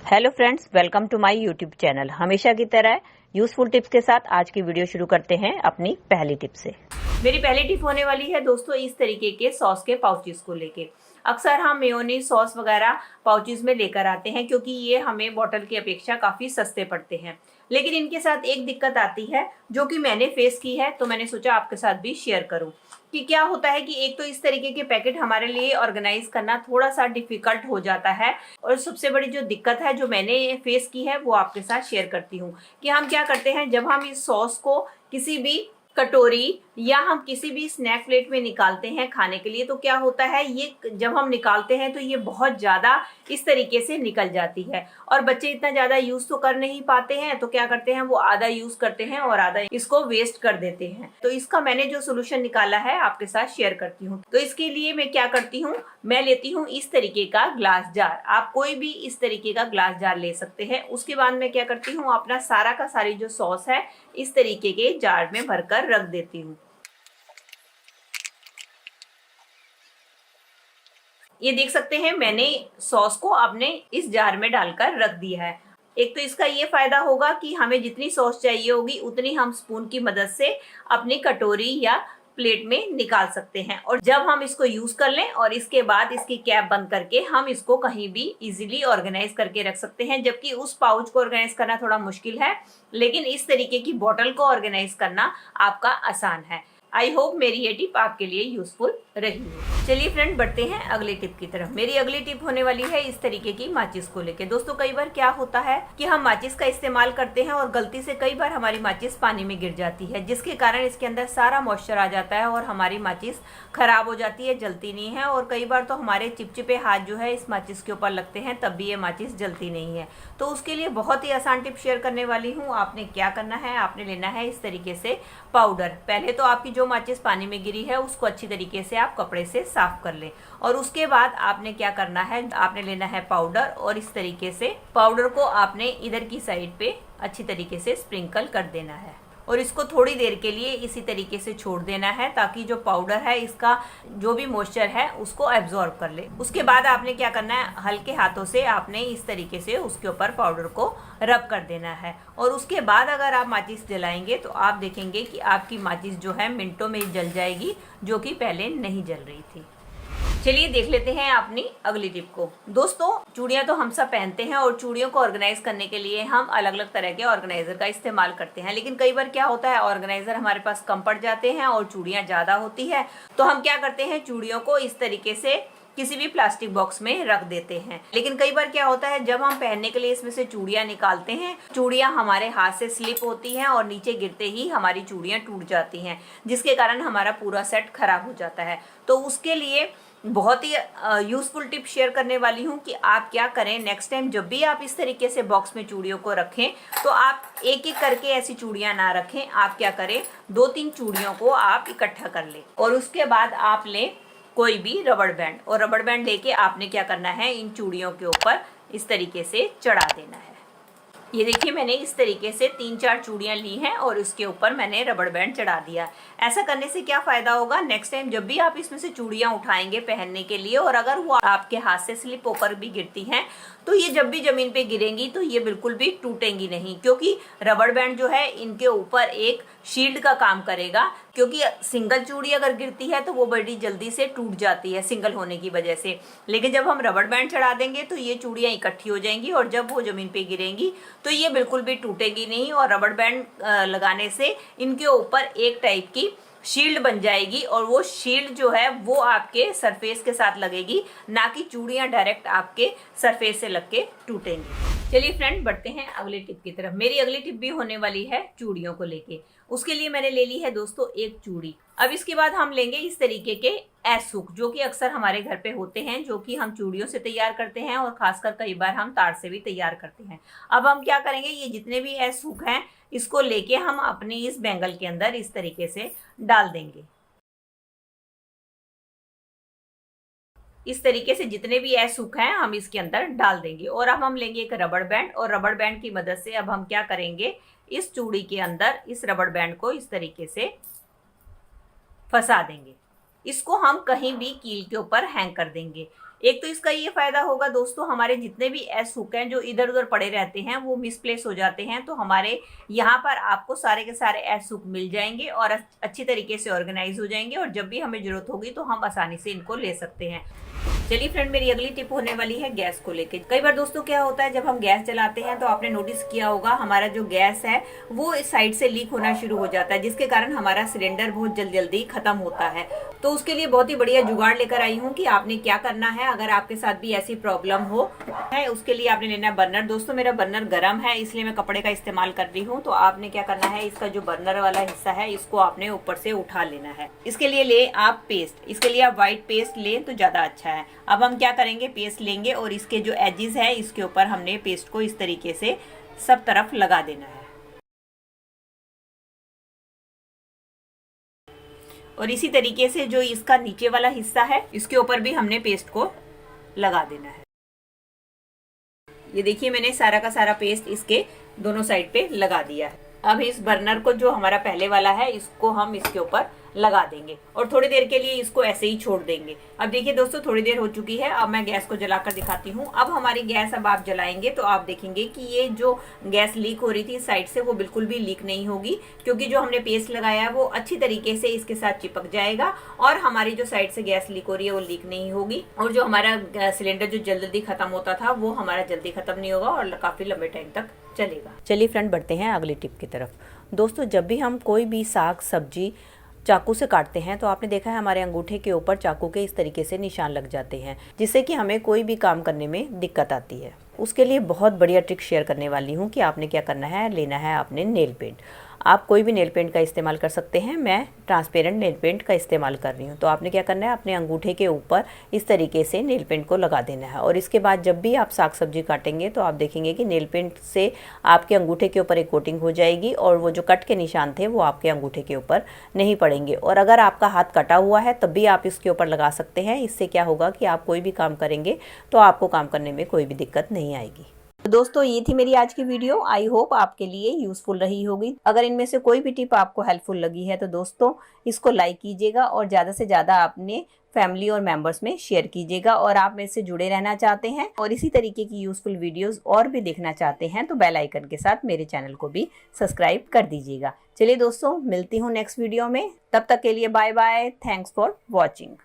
Hello friends, welcome to my YouTube channel. हमेशा की तरह यूजफुल टिप्स के साथ आज की वीडियो शुरू करते हैं अपनी पहली टिप से। मेरी पहली टिप होने वाली है दोस्तों इस तरीके के सॉस के पाउचेस को लेके। अक्सर हम मेयोनीज सॉस वगैरह पाउचेस में लेकर आते हैं क्योंकि ये हमें बॉटल की अपेक्षा काफ़ी सस्ते पड़ते हैं, लेकिन इनके साथ एक दिक्कत आती है जो कि मैंने फेस की है, तो मैंने सोचा आपके साथ भी शेयर करूं कि क्या होता है कि एक तो इस तरीके के पैकेट हमारे लिए ऑर्गेनाइज करना थोड़ा सा डिफिकल्ट हो जाता है। और सबसे बड़ी जो दिक्कत है जो मैंने फेस की है वो आपके साथ शेयर करती हूँ कि हम क्या करते हैं जब हम इस सॉस को किसी भी कटोरी या हम किसी भी स्नैक प्लेट में निकालते हैं खाने के लिए, तो क्या होता है ये जब हम निकालते हैं तो ये बहुत ज़्यादा इस तरीके से निकल जाती है और बच्चे इतना ज़्यादा यूज़ तो कर नहीं पाते हैं, तो क्या करते हैं वो आधा यूज़ करते हैं और आधा इसको वेस्ट कर देते हैं। तो इसका मैंने जो सोल्यूशन निकाला है आपके साथ शेयर करती हूँ। तो इसके लिए मैं क्या करती हूँ, मैं लेती हूँ इस तरीके का ग्लास जार। आप कोई भी इस तरीके का ग्लास जार ले सकते हैं। उसके बाद मैं क्या करती हूँ, अपना सारा का सारी जो सॉस है इस तरीके के जार में भरकर रख देती हूँ। ये देख सकते हैं मैंने सॉस को अपने इस जार में डालकर रख दिया है। एक तो इसका ये फायदा होगा कि हमें जितनी सॉस चाहिए होगी उतनी हम स्पून की मदद से अपनी कटोरी या प्लेट में निकाल सकते हैं, और जब हम इसको यूज कर लें और इसके बाद इसकी कैप बंद करके हम इसको कहीं भी इजीली ऑर्गेनाइज करके रख सकते हैं। जबकि उस पाउच को ऑर्गेनाइज करना थोड़ा मुश्किल है, लेकिन इस तरीके की बॉटल को ऑर्गेनाइज करना आपका आसान है। आई होप मेरी ये टिप आपके लिए यूजफुल रही हो। चलिए फ्रेंड, बढ़ते हैं अगली टिप की तरफ। मेरी अगली टिप होने वाली है इस तरीके की माचिस को लेके। दोस्तों कई बार क्या होता है कि हम माचिस का इस्तेमाल करते हैं और गलती से कई बार हमारी माचिस पानी में गिर जाती है, जिसके कारण इसके अंदर सारा मॉइस्चर आ जाता है और हमारी माचिस खराब हो जाती है, जलती नहीं है। और कई बार तो हमारे चिपचिपे हाथ जो है इस माचिस के ऊपर लगते हैं, तब भी ये माचिस जलती नहीं है। तो उसके लिए बहुत ही आसान टिप शेयर करने वाली हूँ। आपने क्या करना है, आपने लेना है इस तरीके से पाउडर। पहले तो आपकी जो माचिस पानी में गिरी है उसको अच्छी तरीके से आप कपड़े से साफ कर लें, और उसके बाद आपने क्या करना है, आपने लेना है पाउडर, और इस तरीके से पाउडर को आपने इधर की साइड पे अच्छी तरीके से स्प्रिंकल कर देना है और इसको थोड़ी देर के लिए इसी तरीके से छोड़ देना है ताकि जो पाउडर है इसका जो भी मॉइस्चर है उसको एब्जॉर्ब कर ले। उसके बाद आपने क्या करना है, हल्के हाथों से आपने इस तरीके से उसके ऊपर पाउडर को रब कर देना है। और उसके बाद अगर आप माचिस जलाएंगे तो आप देखेंगे कि आपकी माचिस जो है मिनटों में जल जाएगी, जो कि पहले नहीं जल रही थी। चलिए देख लेते हैं अपनी अगली टिप को। दोस्तों चूड़ियां तो हम सब पहनते हैं और चूड़ियों को ऑर्गेनाइज करने के लिए हम अलग अलग तरह के ऑर्गेनाइजर का इस्तेमाल करते हैं, लेकिन कई बार क्या होता है ऑर्गेनाइजर हमारे पास कम पड़ जाते हैं और चूड़ियां ज़्यादा होती है, तो हम क्या करते हैं चूड़ियों को इस तरीके से किसी भी प्लास्टिक बॉक्स में रख देते हैं। लेकिन कई बार क्या होता है जब हम पहनने के लिए इसमें से चूड़ियां निकालते हैं, चूड़ियां हमारे हाथ से स्लिप होती हैं और नीचे गिरते ही हमारी चूड़ियां टूट जाती हैं, जिसके कारण हमारा पूरा सेट खराब हो जाता है। तो उसके लिए बहुत ही यूजफुल टिप शेयर करने वाली हूँ कि आप क्या करें, नेक्स्ट टाइम जब भी आप इस तरीके से बॉक्स में चूड़ियों को रखें तो आप एक एक करके ऐसी चूड़ियां ना रखें। आप क्या करें, 2-3 चूड़ियों को आप इकट्ठा कर लें और उसके बाद आप लें कोई भी रबड़ बैंड, और रबड़ बैंड लेके आपने क्या करना है, इन चूड़ियों के ऊपर इस तरीके से चढ़ा देना है। ये देखिए मैंने इस तरीके से 3-4 चूड़ियां ली हैं और उसके ऊपर मैंने रबड़ बैंड चढ़ा दिया। ऐसा करने से क्या फायदा होगा, नेक्स्ट टाइम जब भी आप इसमें से चूड़ियां उठाएंगे पहनने के लिए और अगर वो आपके हाथ से स्लिप होकर भी गिरती हैं तो ये जब भी जमीन पे गिरेंगी तो ये बिल्कुल भी टूटेंगी नहीं, क्योंकि रबड़ बैंड जो है इनके ऊपर एक शील्ड का काम करेगा। क्योंकि सिंगल चूड़ी अगर गिरती है तो वो बड़ी जल्दी से टूट जाती है सिंगल होने की वजह से, लेकिन जब हम रबड़ बैंड चढ़ा देंगे तो ये चूड़ियाँ इकट्ठी हो जाएंगी और जब वो जमीन पे गिरेंगी तो ये बिल्कुल भी टूटेगी नहीं। और रबड़ बैंड लगाने से इनके ऊपर एक टाइप की शील्ड बन जाएगी और वो शील्ड जो है वो आपके सरफेस के साथ लगेगी, ना कि चूड़ियां डायरेक्ट आपके सरफेस से लग के टूटेंगी। चलिए फ्रेंड, बढ़ते हैं अगली टिप की तरफ। मेरी अगली टिप भी होने वाली है चूड़ियों को लेके। उसके लिए मैंने ले ली है दोस्तों एक चूड़ी। अब इसके बाद हम लेंगे इस तरीके के एस हुक, जो कि अक्सर हमारे घर पे होते हैं, जो कि हम चूड़ियों से तैयार करते हैं और खासकर कई बार हम तार से भी तैयार करते हैं। अब हम क्या करेंगे, ये जितने भी एस हुक हैं इसको लेके हम अपनी इस बैंगल के अंदर इस तरीके से डाल देंगे। इस तरीके से जितने भी एस हुक हैं हम इसके अंदर डाल देंगे। और अब हम लेंगे एक रबड़ बैंड और रबड़ बैंड की मदद से अब हम क्या करेंगे, इस चूड़ी के अंदर इस रबड़ बैंड को इस तरीके से फंसा देंगे। इसको हम कहीं भी कील के ऊपर हैंग कर देंगे। एक तो इसका ये फायदा होगा दोस्तों, हमारे जितने भी एस हुक हैं जो इधर उधर पड़े रहते हैं वो मिसप्लेस हो जाते हैं, तो हमारे यहाँ पर आपको सारे के सारे एस हुक मिल जाएंगे और अच्छी तरीके से ऑर्गेनाइज हो जाएंगे, और जब भी हमें जरूरत होगी तो हम आसानी से इनको ले सकते हैं। चलिए फ्रेंड, मेरी अगली टिप होने वाली है गैस को लेके। कई बार दोस्तों क्या होता है, जब हम गैस जलाते हैं तो आपने नोटिस किया होगा हमारा जो गैस है वो इस साइड से लीक होना शुरू हो जाता है, जिसके कारण हमारा सिलेंडर बहुत जल्दी खत्म होता है। तो उसके लिए बहुत ही बढ़िया जुगाड़ लेकर आई हूँ कि आपने क्या करना है अगर आपके साथ भी ऐसी प्रॉब्लम हो है। उसके लिए आपने लेना है बर्नर। दोस्तों मेरा बर्नर गर्म है इसलिए मैं कपड़े का इस्तेमाल कर रही हूँ। तो आपने क्या करना है, इसका जो बर्नर वाला हिस्सा है इसको आपने ऊपर से उठा लेना है। इसके लिए ले आप पेस्ट, इसके लिए आप व्हाइट पेस्ट लें तो ज्यादा अच्छा है। अब हम क्या करेंगे, पेस्ट लेंगे और इसके जो एजेस है इसके ऊपर हमने पेस्ट को इस तरीके से सब तरफ लगा देना है, और इसी तरीके से जो इसका नीचे वाला हिस्सा है इसके ऊपर भी हमने पेस्ट को लगा देना है। ये देखिए मैंने सारा का सारा पेस्ट इसके दोनों साइड पे लगा दिया है। अब इस बर्नर को जो हमारा पहले वाला है इसको हम इसके ऊपर लगा देंगे और थोड़ी देर के लिए इसको ऐसे ही छोड़ देंगे। अब देखिए दोस्तों थोड़ी देर हो चुकी है, अब मैं गैस को जलाकर दिखाती हूँ। अब हमारी गैस अब आप जलाएंगे तो आप देखेंगे कि ये जो गैस लीक हो रही थी साइड से वो बिल्कुल भी लीक नहीं होगी, क्योंकि जो हमने पेस्ट लगाया है वो अच्छी तरीके से इसके साथ चिपक जाएगा और हमारी जो साइड से गैस लीक हो रही है वो लीक नहीं होगी, और जो हमारा सिलेंडर जो जल्दी खत्म होता था वो हमारा जल्दी खत्म नहीं होगा और काफी लंबे टाइम तक चलेगा। चलिए फ्रेंड बढ़ते हैं अगली टिप की तरफ। दोस्तों जब भी हम कोई भी साग सब्जी चाकू से काटते हैं तो आपने देखा है हमारे अंगूठे के ऊपर चाकू के इस तरीके से निशान लग जाते हैं, जिससे कि हमें कोई भी काम करने में दिक्कत आती है। उसके लिए बहुत बढ़िया ट्रिक शेयर करने वाली हूँ कि आपने क्या करना है, लेना है आपने नेल पेंट। आप कोई भी नेल पेंट का इस्तेमाल कर सकते हैं, मैं ट्रांसपेरेंट नेल पेंट का इस्तेमाल कर रही हूँ। तो आपने क्या करना है, अपने अंगूठे के ऊपर इस तरीके से नेल पेंट को लगा देना है, और इसके बाद जब भी आप साग सब्जी काटेंगे तो आप देखेंगे कि नेल पेंट से आपके अंगूठे के ऊपर एक कोटिंग हो जाएगी और वो जो कट के निशान थे वो आपके अंगूठे के ऊपर नहीं पड़ेंगे। और अगर आपका हाथ कटा हुआ है तब भी आप इसके ऊपर लगा सकते हैं। इससे क्या होगा कि आप कोई भी काम करेंगे तो आपको काम करने में कोई भी दिक्कत नहीं आएगी। तो दोस्तों ये थी मेरी आज की वीडियो, आई होप आपके लिए यूजफुल रही होगी। अगर इनमें से कोई भी टिप आपको हेल्पफुल लगी है तो दोस्तों इसको लाइक कीजिएगा और ज़्यादा से ज़्यादा अपने फैमिली और मेंबर्स में शेयर कीजिएगा। और आप मेरे से जुड़े रहना चाहते हैं और इसी तरीके की यूजफुल वीडियोस और भी देखना चाहते हैं तो बेल आइकन के साथ मेरे चैनल को भी सब्सक्राइब कर दीजिएगा। चलिए दोस्तों मिलती हूँ नेक्स्ट वीडियो में, तब तक के लिए bye bye, thanks for watching.